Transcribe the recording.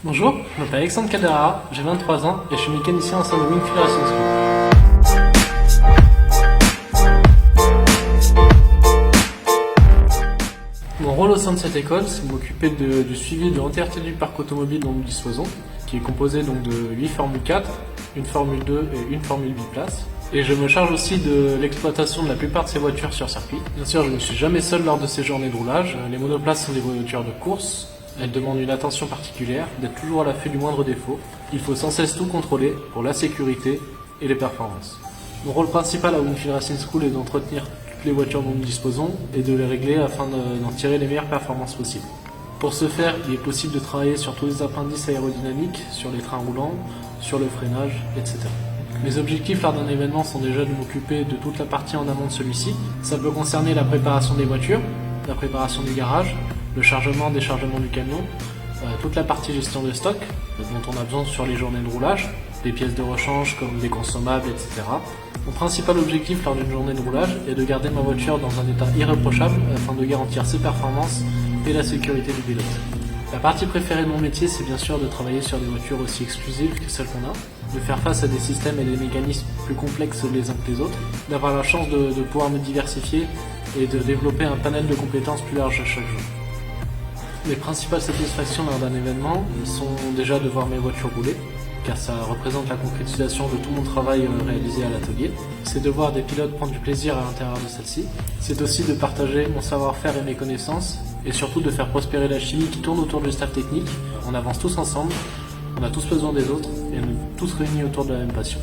Bonjour, je m'appelle Alexandre Cadara, j'ai 23 ans et je suis mécanicien au sein de Winfield Racing School. Mon rôle au sein de cette école, c'est de m'occuper du suivi de l'entièreté du parc automobile dont nous disposons, qui est composé donc de 8 Formule 4, une Formule 2 et une Formule biplace. Et je me charge aussi de l'exploitation de la plupart de ces voitures sur circuit. Bien sûr, je ne suis jamais seul lors de ces journées de roulage. Les monoplaces sont des voitures de course. Elles demandent une attention particulière, d'être toujours à l'affût du moindre défaut. Il faut sans cesse tout contrôler pour la sécurité et les performances. Mon rôle principal à Winfield Racing School est d'entretenir toutes les voitures dont nous disposons et de les régler afin d'en tirer les meilleures performances possibles. Pour ce faire, il est possible de travailler sur tous les appendices aérodynamiques, sur les trains roulants, sur le freinage, etc. Mes objectifs lors d'un événement sont déjà de m'occuper de toute la partie en amont de celui-ci. Ça peut concerner la préparation des voitures, la préparation du garage, le chargement, déchargement du camion, toute la partie gestion de stock dont on a besoin sur les journées de roulage, des pièces de rechange comme des consommables, etc. Mon principal objectif lors d'une journée de roulage est de garder ma voiture dans un état irréprochable afin de garantir ses performances et la sécurité du pilote. La partie préférée de mon métier, c'est bien sûr de travailler sur des voitures aussi exclusives que celles qu'on a, de faire face à des systèmes et des mécanismes plus complexes les uns que les autres, d'avoir la chance de pouvoir me diversifier et de développer un panel de compétences plus large à chaque jour. Les principales satisfactions lors d'un événement sont déjà de voir mes voitures rouler, car ça représente la concrétisation de tout mon travail réalisé à l'atelier. C'est de voir des pilotes prendre du plaisir à l'intérieur de celle-ci. C'est aussi de partager mon savoir-faire et mes connaissances, et surtout de faire prospérer la chimie qui tourne autour du staff technique. On avance tous ensemble, on a tous besoin des autres, et on est tous réunis autour de la même passion.